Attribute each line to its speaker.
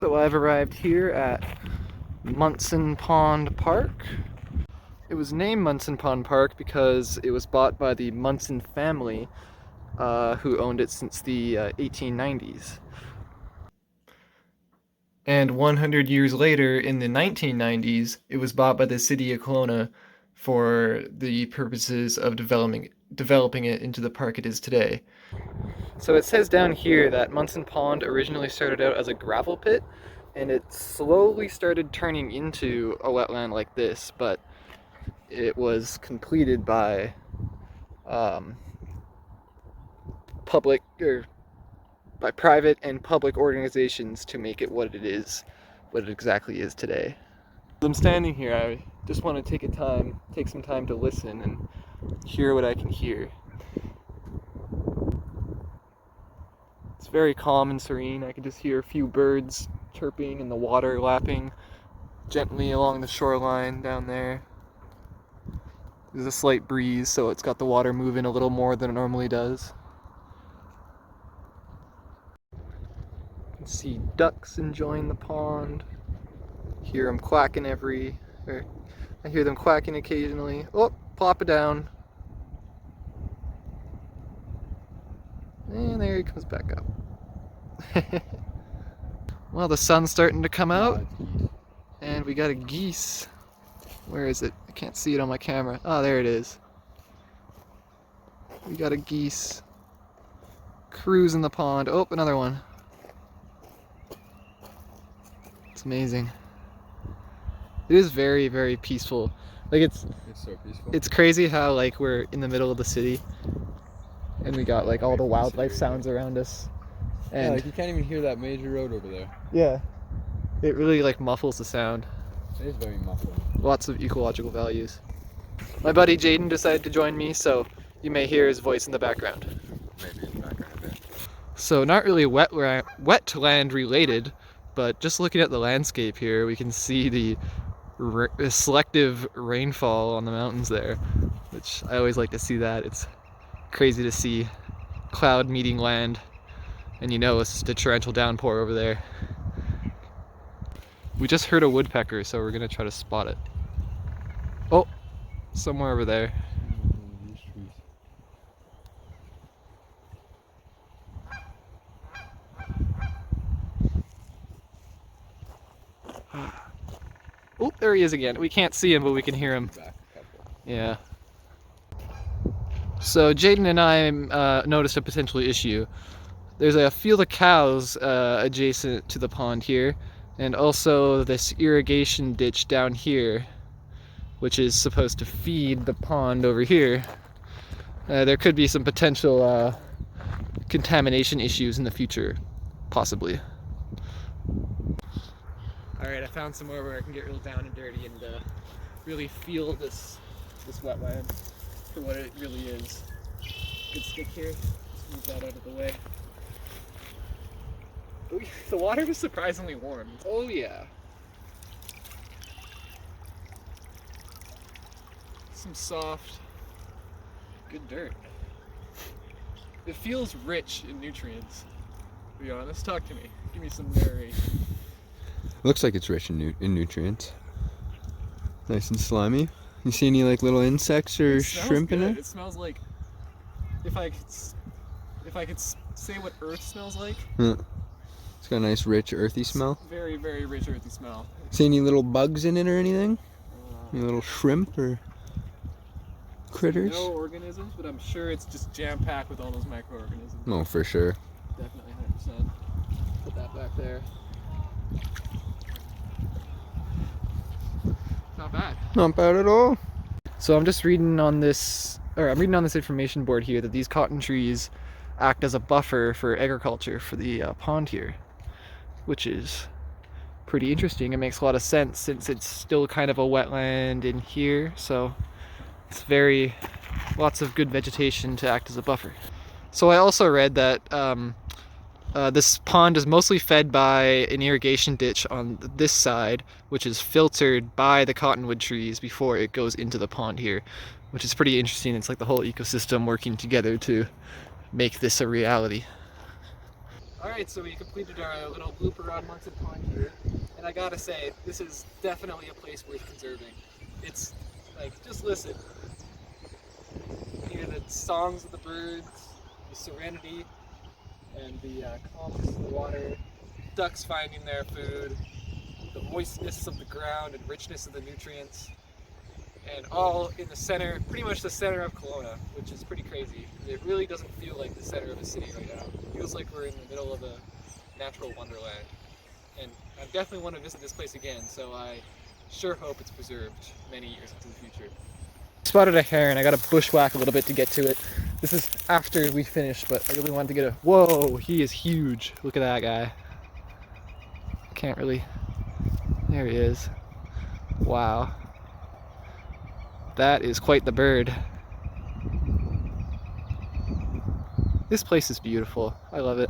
Speaker 1: So I've arrived here at Munson Pond Park. It was named Munson Pond Park because it was bought by the Munson family, who owned it since the 1890s. And 100 years later, in the 1990s, it was bought by the city of Kelowna for the purposes of developing it into the park it is today. So it says down here that Munson Pond originally started out as a gravel pit, and it slowly started turning into a wetland like this, but it was completed by public or by private and public organizations to make it what it is, what it exactly is today. I'm standing here, I just want to take some time to listen and hear what I can hear. It's very calm and serene. I can just hear a few birds chirping and the water lapping gently along the shoreline down there. There's a slight breeze, so it's got the water moving a little more than it normally does. You can see ducks enjoying the pond. Hear them quacking I hear them quacking occasionally. Oh, plop it down. And there he comes back up. Well, the sun's starting to come out, and we got a geese. Where is it? I can't see it on my camera. Oh, there it is. We got a geese cruising the pond. Oh, another one. It's amazing. It is very, very peaceful. Like it's
Speaker 2: so peaceful.
Speaker 1: It's crazy how like we're in the middle of the city, and we got like all the wildlife sounds around us. And
Speaker 2: yeah, like you can't even hear that major road over there.
Speaker 1: Yeah, it really like muffles the sound.
Speaker 2: It is very muffled.
Speaker 1: Lots of ecological values. My buddy Jaden decided to join me, so you may hear his voice in the background.
Speaker 2: Maybe in the background a bit.
Speaker 1: So not really wetland related, but just looking at the landscape here, we can see the selective rainfall on the mountains there, which I always like to see that. It's crazy to see cloud meeting land, and you know it's just a torrential downpour over there. We just heard a woodpecker, so we're gonna try to spot it. Oh, somewhere over there. Oh, there he is again. We can't see him, but we can hear him. Yeah. So Jaden and I noticed a potential issue. There's a field of cows adjacent to the pond here, and also this irrigation ditch down here, which is supposed to feed the pond over here. There could be some potential contamination issues in the future, possibly. Alright, I found somewhere where I can get real down and dirty and really feel this wetland for what it really is. Good stick here. Let's move that out of the way. Ooh, the water is surprisingly warm. Oh yeah. Some soft, good dirt. It feels rich in nutrients, to be honest. Talk to me. Give me some narration.
Speaker 2: Looks like it's rich in nutrients. Nice and slimy. You see any like little insects or shrimp in it?
Speaker 1: It smells like, if I could say what earth smells like.
Speaker 2: It's got a nice rich earthy smell.
Speaker 1: Very, very rich earthy smell.
Speaker 2: See any little bugs in it or anything? Any little shrimp or critters?
Speaker 1: No organisms, but I'm sure it's just jam-packed with all those microorganisms.
Speaker 2: Oh, for sure.
Speaker 1: Definitely 100%. Put that back there. Not bad.
Speaker 2: Not bad at all. So
Speaker 1: I'm reading on this information board here that these cotton trees act as a buffer for agriculture for the pond here, which is pretty interesting. It makes a lot of sense since it's still kind of a wetland in here, so it's lots of good vegetation to act as a buffer. So I also read that this pond is mostly fed by an irrigation ditch on this side, which is filtered by the cottonwood trees before it goes into the pond here, which is pretty interesting. It's like the whole ecosystem working together to make this a reality. Alright, so we completed our little loop around Munson Pond here, and I gotta say, this is definitely a place worth conserving. It's like, just listen. You hear the songs of the birds, the serenity, and the calmness of the water, ducks finding their food, the moistness of the ground and richness of the nutrients, and all in the center, pretty much the center of Kelowna, which is pretty crazy. It really doesn't feel like the center of a city right now. It feels like we're in the middle of a natural wonderland. And I definitely want to visit this place again, so I sure hope it's preserved many years into the future. Spotted a heron. I got to bushwhack a little bit to get to it. This is after we finished, but I really wanted to get a... Whoa, he is huge. Look at that guy. Can't really... There he is. Wow. That is quite the bird. This place is beautiful. I love it.